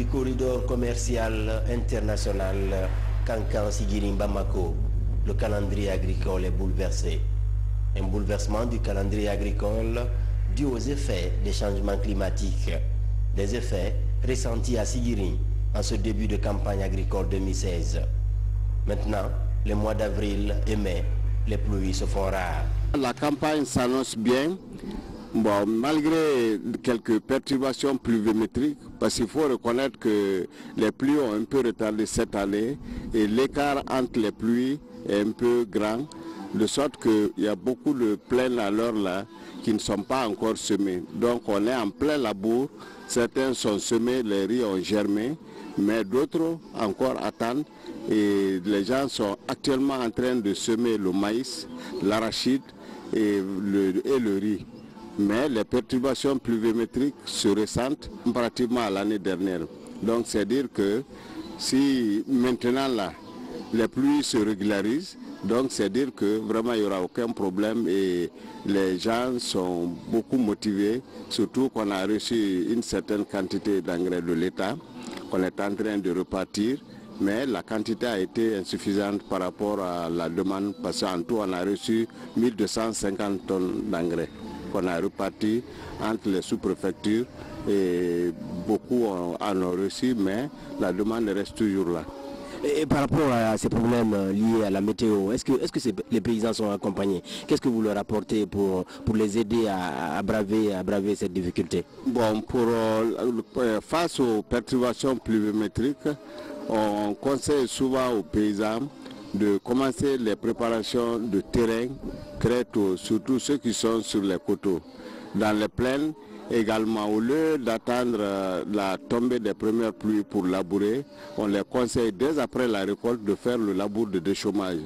du corridor commercial international Kankan-Sigirim-Bamako, le calendrier agricole est bouleversé. Un bouleversement du calendrier agricole dû aux effets des changements climatiques. Des effets ressentis à Sigirim en ce début de campagne agricole 2016. Maintenant, les mois d'avril et mai, les pluies se font rares. La campagne s'annonce bien, bon, malgré quelques perturbations pluviométriques, parce qu'il faut reconnaître que les pluies ont un peu retardé cette année et l'écart entre les pluies est un peu grand, de sorte qu'il y a beaucoup de plaines à l'heure là qui ne sont pas encore semées. Donc on est en plein labour, certains sont semés, les riz ont germé, mais d'autres encore attendent et les gens sont actuellement en train de semer le maïs, l'arachide et le riz. Mais les perturbations pluviométriques se ressentent pratiquement à l'année dernière. Donc c'est dire que si maintenant là, les pluies se régularisent, donc c'est dire que vraiment il n'y aura aucun problème et les gens sont beaucoup motivés, surtout qu'on a reçu une certaine quantité d'engrais de l'État, qu'on est en train de repartir, mais la quantité a été insuffisante par rapport à la demande, parce qu'en tout on a reçu 1250 tonnes d'engrais qu'on a reparti entre les sous-préfectures et beaucoup en ont reçu, mais la demande reste toujours là. Et par rapport à ces problèmes liés à la météo, est-ce que les paysans sont accompagnés? Qu'est-ce que vous leur apportez pour les aider à braver cette difficulté? Bon, face aux perturbations pluviométriques, on conseille souvent aux paysans de commencer les préparations de terrain très tôt, surtout ceux qui sont sur les coteaux. Dans les plaines, également, au lieu d'attendre la tombée des premières pluies pour labourer, on les conseille dès après la récolte de faire le labour de déchômage.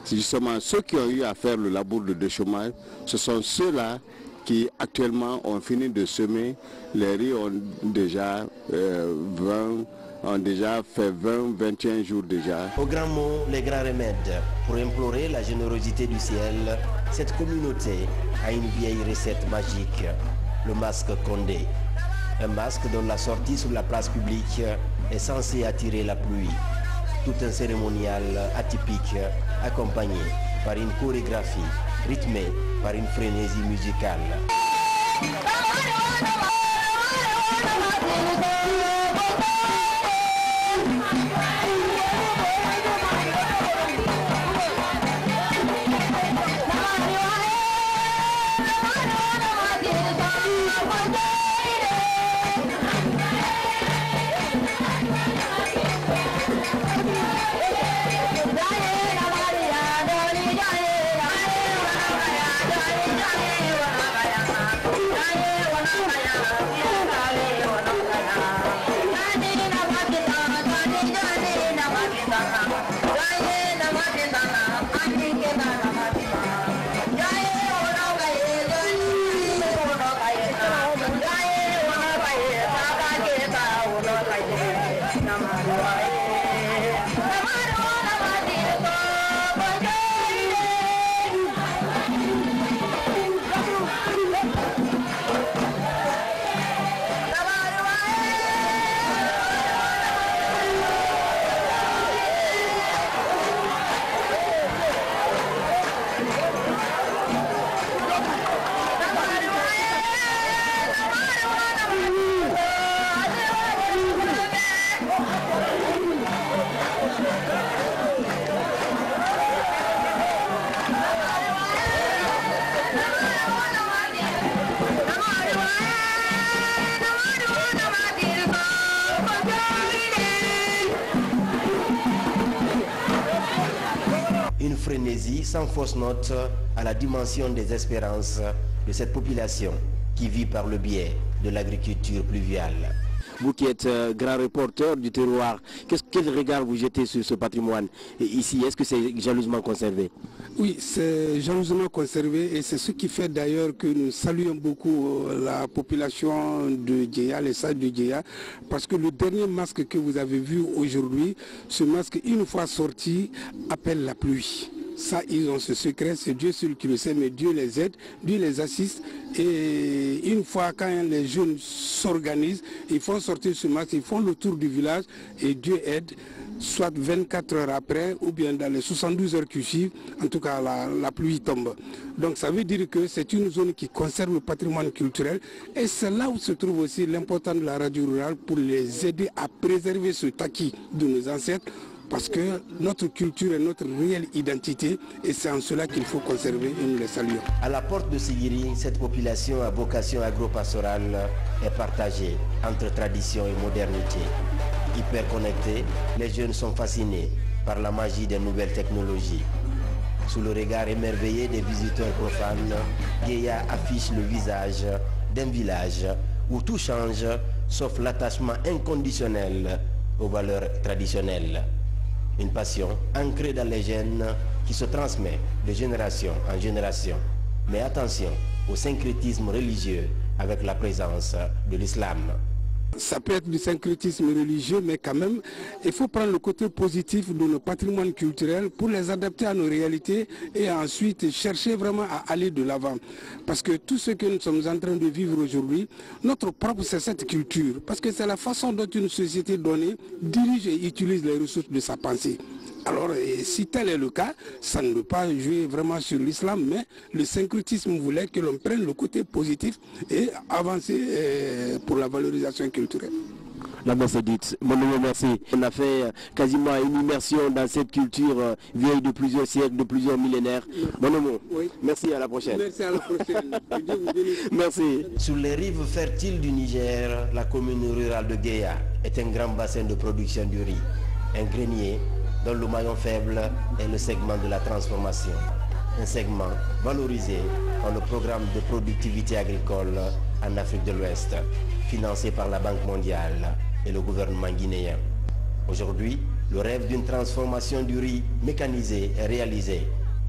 Justement, ceux qui ont eu à faire le labour de déchômage, ce sont ceux-là qui actuellement ont fini de semer. Les riz ont déjà fait 20-21 jours déjà. Au grand mot, les grands remèdes. Pour implorer la générosité du ciel, cette communauté a une vieille recette magique, le masque Condé. Un masque dont la sortie sur la place publique est censée attirer la pluie. Tout un cérémonial atypique accompagné par une chorégraphie rythmée par une frénésie musicale. Une frénésie sans fausse note à la dimension des espérances de cette population qui vit par le biais de l'agriculture pluviale. Vous qui êtes grand reporter du terroir, quel regard vous jetez sur ce patrimoine ici? Est-ce que c'est jalousement conservé? Oui, c'est jalousement conservé et c'est ce qui fait d'ailleurs que nous saluons beaucoup la population de Djeya, les sages de Djeya, parce que le dernier masque que vous avez vu aujourd'hui, ce masque, une fois sorti, appelle la pluie. Ça, ils ont ce secret, c'est Dieu seul qui le sait, mais Dieu les aide, Dieu les assiste. Et une fois, quand les jeunes s'organisent, ils font sortir ce masque, ils font le tour du village et Dieu aide, soit 24 heures après ou bien dans les 72 heures qui suivent, en tout cas la pluie tombe. Donc ça veut dire que c'est une zone qui conserve le patrimoine culturel et c'est là où se trouve aussi l'importance de la radio rurale pour les aider à préserver ce acquis de nos ancêtres, parce que notre culture est notre réelle identité et c'est en cela qu'il faut conserver et nous les saluons. À la porte de Sigiri, cette population à vocation agro-pastorale est partagée entre tradition et modernité. Hyper connectés, les jeunes sont fascinés par la magie des nouvelles technologies. Sous le regard émerveillé des visiteurs profanes, Guéya affiche le visage d'un village où tout change sauf l'attachement inconditionnel aux valeurs traditionnelles. Une passion ancrée dans les gènes qui se transmet de génération en génération. Mais attention au syncrétisme religieux avec la présence de l'islam. Ça peut être du syncrétisme religieux, mais quand même, il faut prendre le côté positif de nos patrimoines culturels pour les adapter à nos réalités et ensuite chercher vraiment à aller de l'avant. Parce que tout ce que nous sommes en train de vivre aujourd'hui, notre propre, c'est cette culture. Parce que c'est la façon dont une société donnée dirige et utilise les ressources de sa pensée. Alors, si tel est le cas, ça ne veut pas jouer vraiment sur l'islam, mais le syncrétisme voulait que l'on prenne le côté positif et avancer pour la valorisation culturelle. La messe est dite. Mon nom, merci. On a fait quasiment une immersion dans cette culture vieille de plusieurs siècles, de plusieurs millénaires. Mon nom, oui. Merci, à la prochaine. Merci, à la prochaine. Dieu vous bénisse. Merci. Sur les rives fertiles du Niger, la commune rurale de Guéya est un grand bassin de production du riz, un grenier dont le maillon faible est le segment de la transformation. Un segment valorisé par le programme de productivité agricole en Afrique de l'Ouest, financé par la Banque mondiale et le gouvernement guinéen. Aujourd'hui, le rêve d'une transformation du riz mécanisé est réalisé.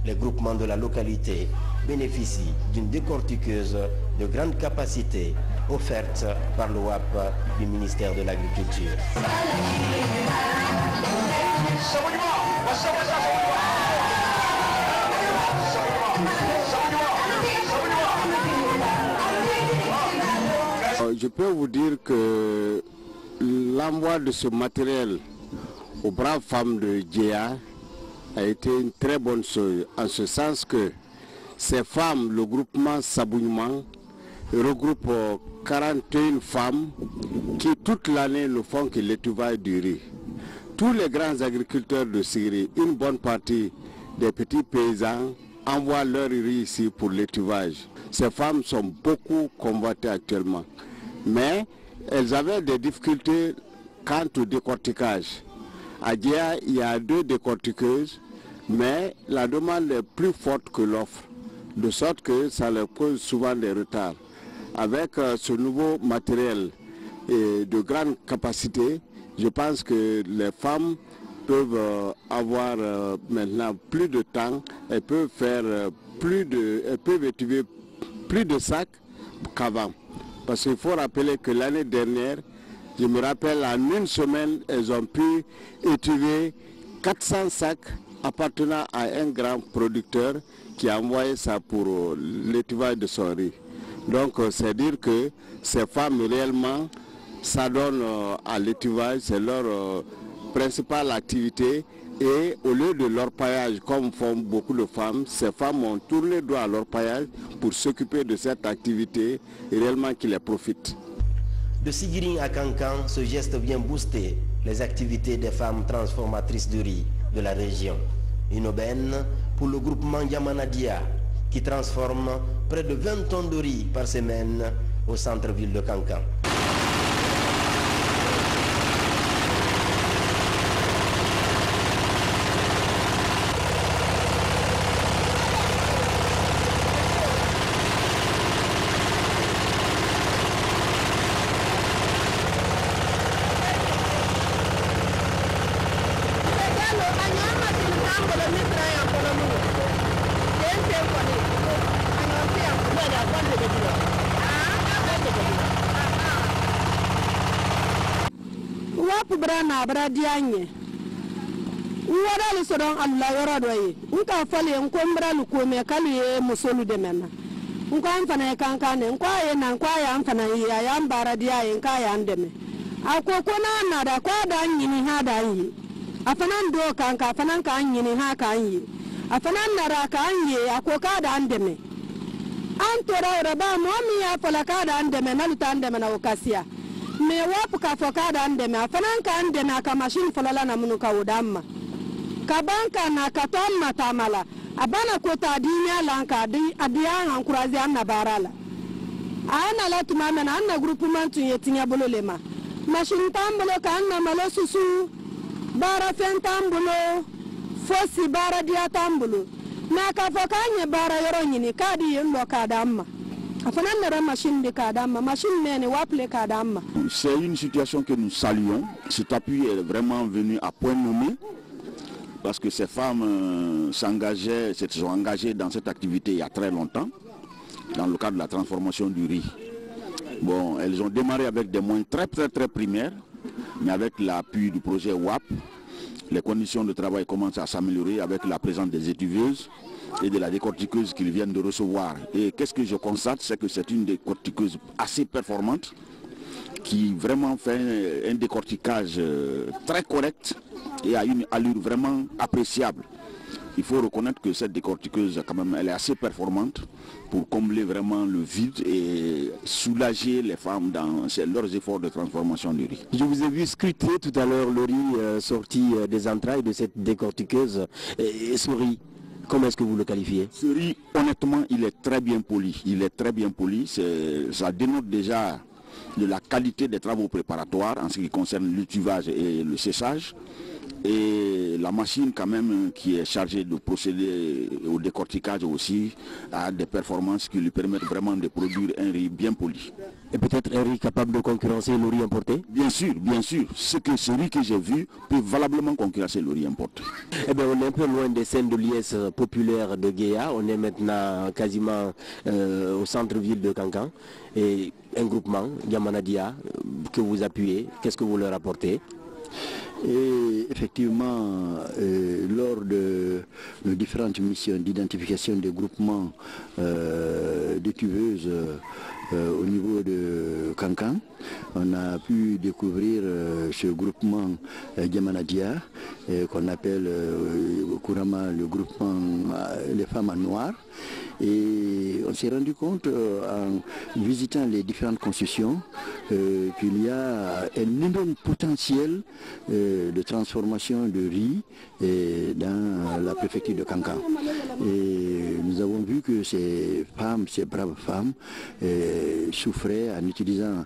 Les groupements de la localité bénéficient d'une décortiqueuse de grande capacité offerte par le WAP du ministère de l'Agriculture. Je peux vous dire que l'envoi de ce matériel aux braves femmes de Guéya a été une très bonne chose, en ce sens que ces femmes, le groupement Sabougnement, regroupe 41 femmes qui toute l'année ne font que l'élevage du riz. Tous les grands agriculteurs de Syrie, une bonne partie des petits paysans envoient leur riz ici pour l'élevage. Ces femmes sont beaucoup convoitées actuellement, mais elles avaient des difficultés quant au décortiquage. À Guéya, il y a 2 décortiqueuses, mais la demande est plus forte que l'offre, de sorte que ça leur cause souvent des retards. Avec ce nouveau matériel et de grande capacité, je pense que les femmes peuvent avoir maintenant plus de temps, elles peuvent faire elles peuvent étudier plus de sacs qu'avant. Parce qu'il faut rappeler que l'année dernière, je me rappelle, en une semaine, elles ont pu étudier 400 sacs appartenant à un grand producteur qui a envoyé ça pour l'étuvage de son riz. Donc c'est dire que ces femmes réellement s'adonnent à l'étuvage, c'est leur principale activité, et au lieu de l'orpaillage comme font beaucoup de femmes, ces femmes ont tourné le dos à l'orpaillage pour s'occuper de cette activité et réellement qui les profite. De Sigiri à Kankan, ce geste vient booster les activités des femmes transformatrices de riz de la région. Une aubaine pour le groupement Yamanadia qui transforme près de 20 tonnes de riz par semaine au centre-ville de Kankan. wada le soron Allah yoro doye nka fale nkombra lu ko me kalu ye musolu de mena nko amfana kankane nko ye na nko ya amfana ya mbara dia ye nka ya ndeme akoko na da kwa da nyini ha da yi afana ndo kanka afana ka nyini ha ka yi afana nara ka yi akoka da ndeme antora raba mo mi ya fala ka da ndeme na luta ndeme na okasia me wapu ka foka da ndeme afana ka ndeme ka machine falala na munu ka udamma kabanka na katon matamala abana kota dinya lanka adiya hankurazi anna barala ana la tumama na anna groupement yetinya bololema machine tambulo ka anna malo susu bara fen tambulo fosi bara dia tambulo na ka fokanye bara yoro nyini kadi yendo kadamma afana na machine de kadamma machine nene waple kadamma. C'est une situation que nous saluons. Cet appui est vraiment venu à point nommé. Parce que ces femmes se sont engagées dans cette activité il y a très longtemps, dans le cadre de la transformation du riz. Bon, elles ont démarré avec des moyens très primaires, mais avec l'appui du projet WAP, les conditions de travail commencent à s'améliorer avec la présence des étuveuses et de la décortiqueuse qu'ils viennent de recevoir. Et qu'est-ce que je constate, c'est que c'est une décortiqueuse assez performante, qui vraiment fait un décortiquage très correct et a une allure vraiment appréciable. Il faut reconnaître que cette décortiqueuse, quand même, elle est assez performante pour combler vraiment le vide et soulager les femmes dans leurs efforts de transformation du riz. Je vous ai vu scruter tout à l'heure le riz sorti des entrailles de cette décortiqueuse. Et ce riz, comment est-ce que vous le qualifiez? Ce riz, honnêtement, il est très bien poli. Il est très bien poli. Ça dénote déjà de la qualité des travaux préparatoires en ce qui concerne l'utuvage et le séchage. Et la machine quand même qui est chargée de procéder au décortiquage aussi a des performances qui lui permettent vraiment de produire un riz bien poli. Et peut-être un riz capable de concurrencer le riz importé? Bien sûr, bien sûr. Ce riz que j'ai vu peut valablement concurrencer le riz importé. Eh bien, on est un peu loin des scènes de liesse populaires de Guéa. On est maintenant quasiment au centre-ville de Kankan. Et un groupement, Yamanadia, que vous appuyez, qu'est-ce que vous leur apportez? Et effectivement, lors de nos différentes missions d'identification des groupements d'étuveuses au niveau de Kankan, on a pu découvrir ce groupement Diamanadia, qu'on appelle couramment le groupement Les Femmes en Noir. Et on s'est rendu compte en visitant les différentes concessions qu'il y a un énorme potentiel de transformation de riz dans la préfecture de Kankan. Et nous avons vu que ces femmes, ces braves femmes, souffraient en utilisant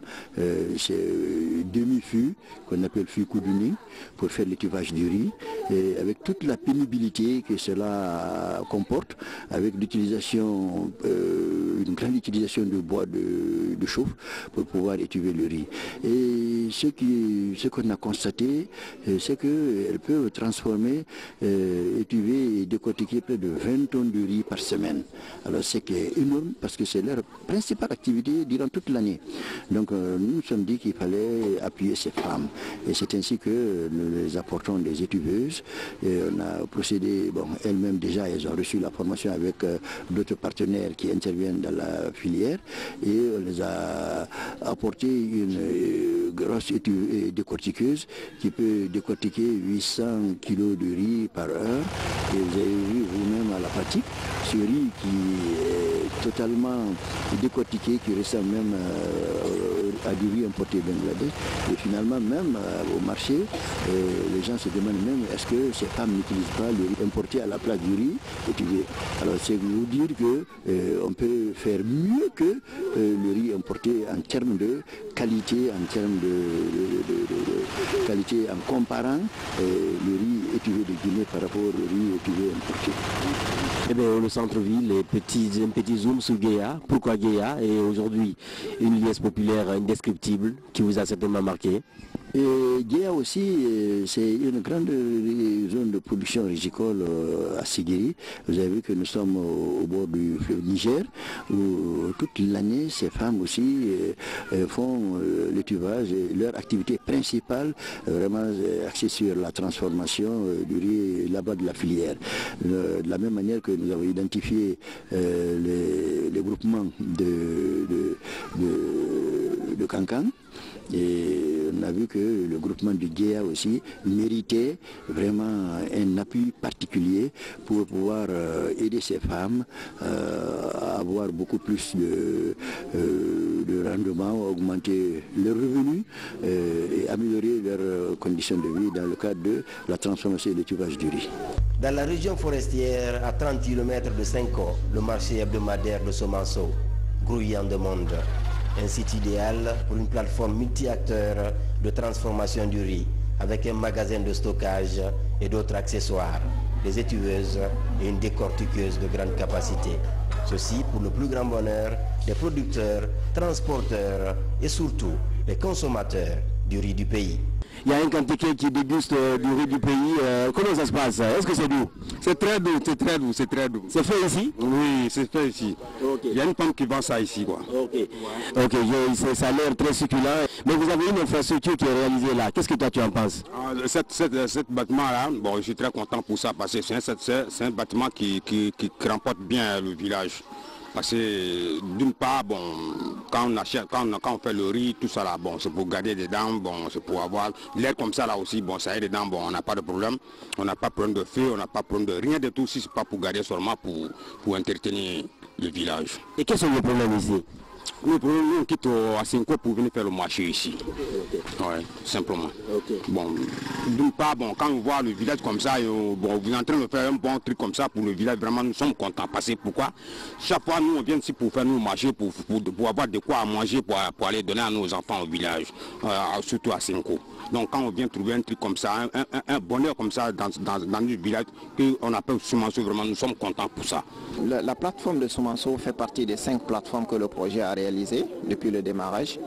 ces demi-fûts qu'on appelle fûts Koudouni pour faire l'étuvage du riz, et avec toute la pénibilité que cela comporte, avec l'utilisation, une grande utilisation de bois de chauffe pour pouvoir étuver le riz. Et ce qu'on a constaté, c'est qu'elles peuvent transformer, étuver et décortiquer près de 20 tonnes de riz par semaine. Alors c'est énorme parce que c'est leur principale activité durant toute l'année. Donc nous nous sommes dit qu'il fallait appuyer ces femmes. Et c'est ainsi que nous les apportons des étuveuses. Et on a procédé, bon, elles-mêmes déjà, elles ont reçu la formation avec d'autres partenaires qui interviennent dans la filière. Et on les a apporté une grosse décortiqueuse qui peut décortiquer 800 kg de riz par heure. Et vous avez vu vous-même à la pratique ce riz qui est totalement décortiqué, qui ressemble même à du riz importé de Bangladesh. Et finalement, même au marché, les gens se demandent même est-ce que ces femmes n'utilisent pas le riz importé à la place du riz étudié. Alors c'est vous dire qu'on peut faire mieux que le riz importé en termes de qualité, en termes de qualité en comparant le riz étudié de Guinée par rapport au riz étudié importé. Eh bien, le centre-ville, un petit zoom sur Guéa. Pourquoi Guéa? Et aujourd'hui, une liesse populaire indescriptible qui vous a certainement marqué. Et Guéa aussi, c'est une grande zone de production rizicole à Sigiri. Vous avez vu que nous sommes au bord du fleuve Niger, où toute l'année, ces femmes aussi font le tubage. Leur activité principale, vraiment axée sur la transformation du riz là-bas de la filière. De la même manière que nous avons identifié les groupements de Cancan, et on a vu que le groupement du Guéa aussi méritait vraiment un appui particulier pour pouvoir aider ces femmes à avoir beaucoup plus de rendement, augmenter leurs revenus et améliorer leurs conditions de vie dans le cadre de la transformation et le tubage du riz. Dans la région forestière, à 30 km de Senko, le marché hebdomadaire de Somanso, grouillant de monde. Un site idéal pour une plateforme multi-acteurs de transformation du riz, avec un magasin de stockage et d'autres accessoires, des étueuses et une décortiqueuse de grande capacité. Ceci pour le plus grand bonheur des producteurs, transporteurs et surtout les consommateurs du riz du pays. Il y a un Kantéké qui déguste du riz du pays. Comment ça se passe? Est-ce que c'est doux? C'est très doux, c'est très doux, c'est très doux. C'est fait ici? Oui, c'est fait ici. Okay. Il y a une femme qui vend ça ici, quoi. Ok, ça a l'air très succulent. Mais vous avez une infrastructure qui est réalisée là. Qu'est-ce que toi tu en penses? Cet bâtiment-là, bon, je suis très content pour ça parce que c'est un bâtiment qui remporte bien le village. Parce que d'une part, bon, quand on fait le riz, tout ça là, bon, c'est pour garder dedans, bon, c'est pour avoir l'air comme ça là aussi, bon, ça aide dedans, bon, on n'a pas de problème, on n'a pas de problème de feu, on n'a pas de problème de rien de tout, si c'est pas pour garder seulement pour entretenir le village. Et quels sont les problèmes ici? Le problème, on quitte à Senko pour venir faire le marché ici. Oui, simplement. Bon, d'une part, bon, quand on voit le village comme ça, bon, vous êtes en train de faire un bon truc comme ça pour le village, vraiment nous sommes contents. Parce que pourquoi? Chaque fois nous on vient ici pour faire nos marchés, pour avoir de quoi à manger, pour aller donner à nos enfants au village, surtout à Senko. Donc quand on vient trouver un truc comme ça, un bonheur comme ça dans le village, qu'on appelle Somanso, vraiment nous sommes contents pour ça. La plateforme de Somanso fait partie des 5 plateformes que le projet a réalisées depuis le démarrage.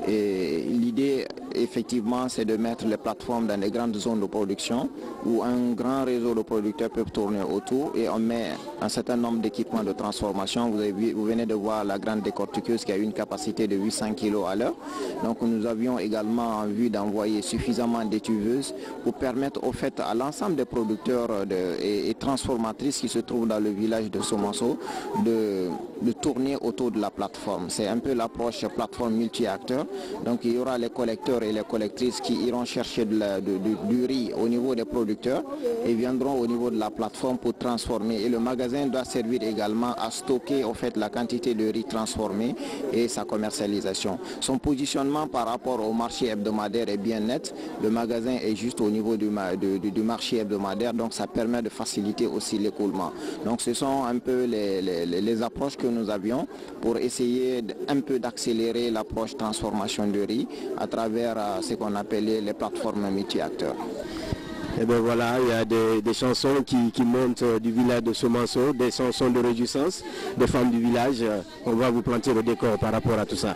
Et l'idée effectivement c'est de mettre les plateformes dans les grandes zones de production où un grand réseau de producteurs peuvent tourner autour et on met un certain nombre d'équipements de transformation. Vous venez de voir la grande décortiqueuse qui a une capacité de 800 kg à l'heure. Donc nous avions également envie d'envoyer suffisamment d'étuveuses pour permettre au fait à l'ensemble des producteurs et transformatrices qui se trouvent dans le village de Somanso de tourner autour de la plateforme. C'est un peu l'approche plateforme multi-acteurs. Donc il y aura les collecteurs et les collectrices qui iront chercher du riz au niveau des producteurs et viendront au niveau de la plateforme pour transformer. Et le magasin doit servir également à stocker au fait la quantité de riz transformé et sa commercialisation. Son positionnement par rapport au marché hebdomadaire est bien net. Le magasin est juste au niveau du marché hebdomadaire, donc ça permet de faciliter aussi l'écoulement. Donc ce sont un peu les approches que nous avions pour essayer un peu d'accélérer l'approche transformation de riz à travers ce qu'on appelait les plateformes multi-acteurs. Et bien voilà, il y a des chansons qui montent du village de Somanso, des chansons de réjouissance, des femmes du village. On va vous planter le décor par rapport à tout ça.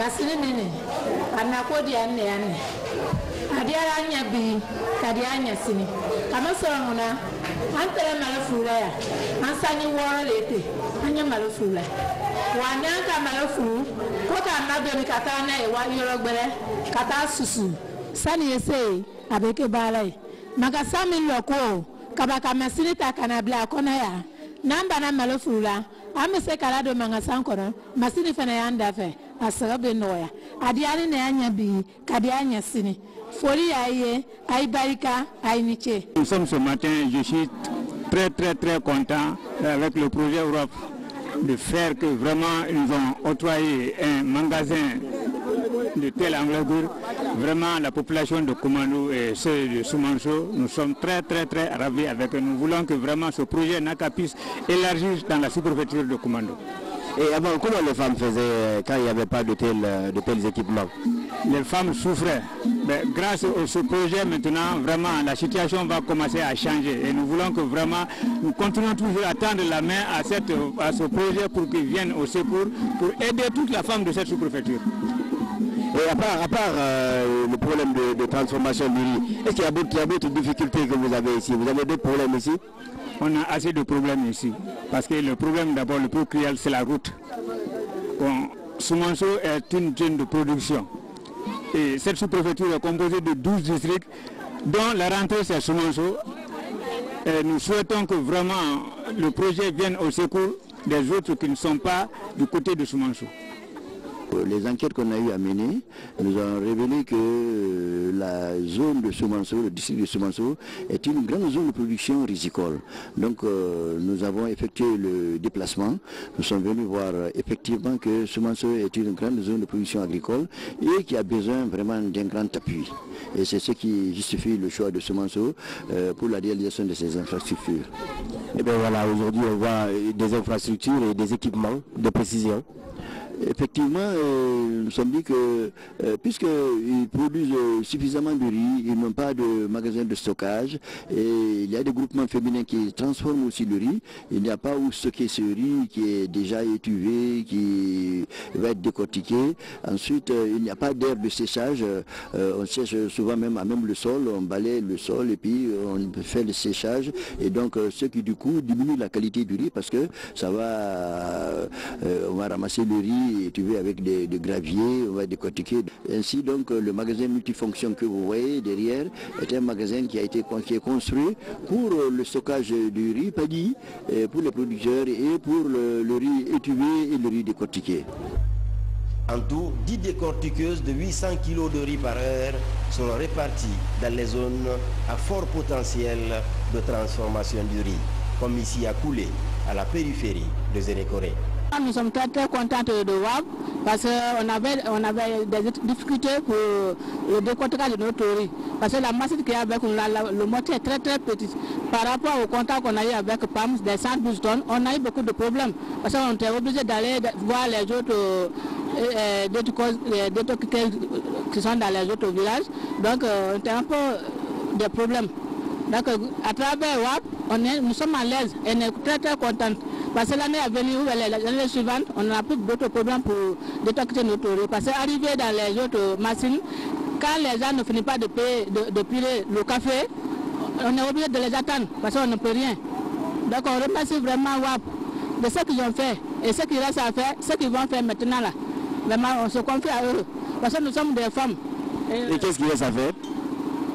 masini nini anakodi anne adiara anya bi kadi anya sini kama sorona antere malafula ya ansani woro lete anya malafula wanyanka malafu ko ka nabe mi kata na e wa yorogbere kata susu sani ese abeke balai maka sami loko kabaka masini takana bla kona ya namba na malafula amese kala do manga sankoro masini fana yanda fe asarabe noya adiani na anya bi kadi anya sini foli aye ay barika ay niche. Nous sommes ce matin, je suis très content avec le projet Europe de faire que vraiment ils ont octroyé un magasin de telle envergure. Vraiment la population de Komando et ceux de Soumanso, nous sommes très ravis avec eux. Nous voulons que vraiment ce projet NACA puisse élargir dans la sous-préfecture de Komando. Et avant, comment les femmes faisaient quand il n'y avait pas de tels équipements? Les femmes souffraient. Mais grâce à ce projet, maintenant, vraiment, la situation va commencer à changer. Et nous voulons que vraiment, nous continuons toujours à tendre la main à ce projet pour qu'ils viennent au secours, pour aider toute la femme de cette sous-préfecture. Et à part le problème de transformation du riz, est-ce qu'il y a d'autres difficultés que vous avez ici? Vous avez d'autres problèmes ici? On a assez de problèmes ici. Parce que le problème d'abord, le plus cruel, c'est la route. Bon, Soumanso est une zone de production. Et cette sous-préfecture est composée de 12 districts, dont la rentrée c'est Soumanso. Et nous souhaitons que vraiment le projet vienne au secours des autres qui ne sont pas du côté de Soumanso. Les enquêtes qu'on a eu à mener nous ont révélé que la zone de Soumanso, le district de Soumanso, est une grande zone de production risicole. Donc nous avons effectué le déplacement. Nous sommes venus voir effectivement que Soumanso est une grande zone de production agricole et qui a besoin vraiment d'un grand appui. Et c'est ce qui justifie le choix de Soumanso pour la réalisation de ces infrastructures. Et bien voilà, aujourd'hui on voit des infrastructures et des équipements de précision. Effectivement, nous nous sommes dit que puisqu'ils produisent suffisamment de riz, ils n'ont pas de magasin de stockage et il y a des groupements féminins qui transforment aussi le riz. Il n'y a pas où stocker ce riz qui est déjà étuvé, qui va être décortiqué. Ensuite, il n'y a pas d'air de séchage. On sèche souvent même le sol, on balaye le sol et puis on fait le séchage. Et donc, ce qui du coup diminue la qualité du riz parce que ça va, on va ramasser le riz étuvé avec des graviers, on va décortiquer. Ainsi donc le magasin multifonction que vous voyez derrière est un magasin qui est construit pour le stockage du riz paddy, pour les producteurs et pour le riz étuvé et le riz décortiqué. En tout, 10 décortiqueuses de 800 kg de riz par heure sont réparties dans les zones à fort potentiel de transformation du riz, comme ici à Koulé, à la périphérie de Zénékoré. Nous sommes très contents de voir parce qu'on avait des difficultés pour le décortiquage de notre riz. Parce que la masse qu'il y a avec le moitié est très petite. Par rapport au contact qu'on a eu avec PAM, des 112 tonnes, on a eu beaucoup de problèmes. Parce qu'on était obligé d'aller voir les autres décortiqueurs qui sont dans les autres villages. Donc on était un peu des problèmes. Donc à travers WAP, nous sommes à l'aise et on est très contents. Parce que l'année à venir, l'année suivante, on n'a plus d'autres problèmes pour détecter notre riz. Parce qu'arriver dans les autres machines, quand les gens ne finissent pas de piler le café, on est obligé de les attendre parce qu'on ne peut rien. Donc on remercie vraiment WAP de ce qu'ils ont fait et ce qu'il reste à faire, ce qu'ils vont faire maintenant là. Vraiment, on se confie à eux parce que nous sommes des femmes. Et qu'est-ce qu'il reste à faire?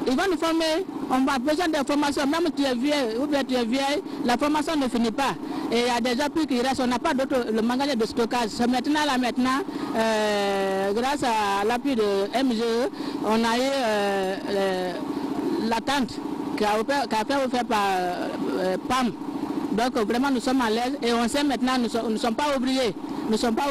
Ils vont nous former, on a besoin de formation, même si tu es vieux ou bien tu es vieille, la formation ne finit pas. Et il y a des appuis qui restent, on n'a pas d'autre, le magasin de stockage. Maintenant, grâce à l'appui de MGE, on a eu l'attente qui a été offerte par PAM. Donc vraiment nous sommes à l'aise et on sait maintenant nous ne sommes pas oubliés. Nous ne sommes pas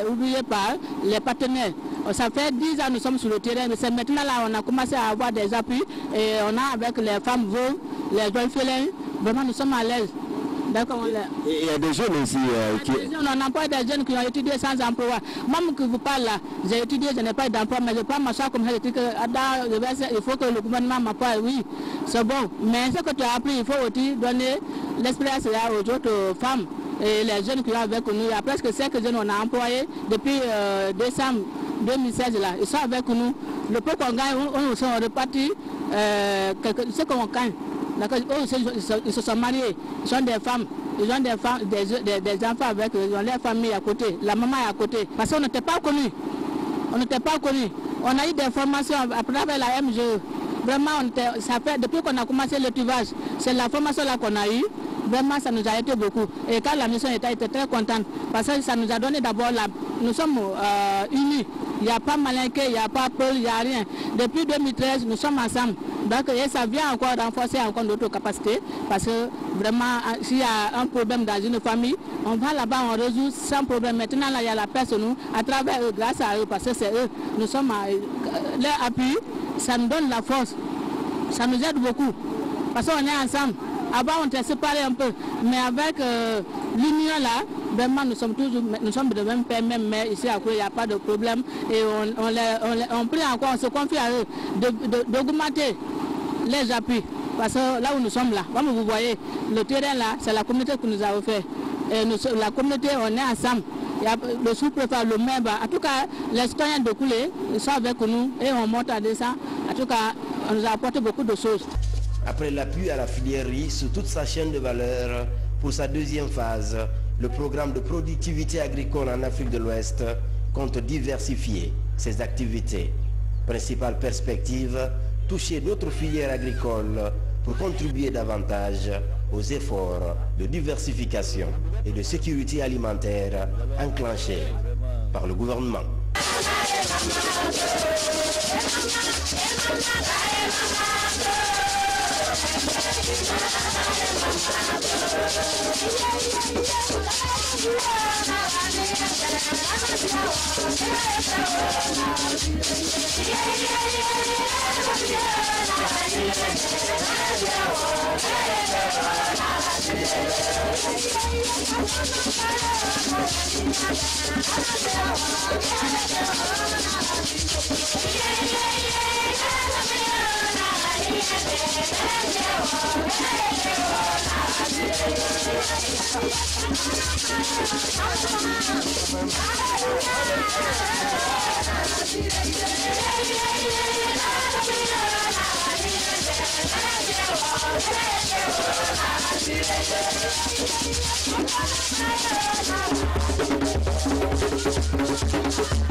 oubliés par les partenaires. Ça fait 10 ans que nous sommes sur le terrain, mais c'est maintenant là on a commencé à avoir des appuis et on a avec les femmes veuves, les orphelins, vraiment nous sommes à l'aise. il y a des jeunes aussi On emploie des jeunes qui ont étudié sans emploi. Même que vous parlez là, j'ai étudié, je n'ai pas d'emploi, mais je prends ma charge comme il faut que le gouvernement m'apporte. Oui, c'est bon. Mais ce que tu as appris, il faut aussi donner l'expérience aux autres femmes et les jeunes qui sont avec nous. Il y a presque 5 jeunes qu'on a employés depuis décembre 2016 là. Ils sont avec nous. Le peu qu'on gagne, on s'est reparti ce qu'on gagne. Ils se sont mariés, ils sont des femmes, ils ont des enfants avec eux, ils ont leur famille à côté, la maman est à côté. Parce qu'on n'était pas connus. On n'était pas connus. On a eu des formations à travers la MGE. Vraiment, ça fait, depuis qu'on a commencé le tuvage, c'est la formation là qu'on a eue. Vraiment, ça nous a aidé beaucoup. Et quand la mission était très contente, parce que ça nous a donné d'abord, nous sommes unis. Il n'y a pas malinqué, il n'y a pas peur, il n'y a rien. Depuis 2013, nous sommes ensemble. Donc, et ça vient encore renforcer encore notre capacité. Parce que vraiment, s'il y a un problème dans une famille, on va là-bas, on résout sans problème. Maintenant, là, il y a la personne, à travers eux, grâce à eux, parce que c'est eux, nous sommes leur appui, ça nous donne la force. Ça nous aide beaucoup. Parce qu'on est ensemble. Avant, on était séparés un peu, mais avec l'union là, vraiment, nous sommes de même père, même mère. Ici, à côté, il n'y a pas de problème. Et on prie encore, on se confie à eux d'augmenter les appuis. Parce que là où nous sommes là, comme vous voyez, le terrain là, c'est la communauté qui nous a offert. Et la communauté, on est ensemble. Il y a le sous-préfet, le maire, en tout cas, les citoyens de Koulé, ils sont avec nous et on monte à descendre. En tout cas, on nous a apporté beaucoup de choses. Après l'appui à la filière riz sous toute sa chaîne de valeur, pour sa deuxième phase, le programme de productivité agricole en Afrique de l'Ouest compte diversifier ses activités. Principale perspective, toucher d'autres filières agricoles pour contribuer davantage aux efforts de diversification et de sécurité alimentaire enclenchés par le gouvernement. Thank you.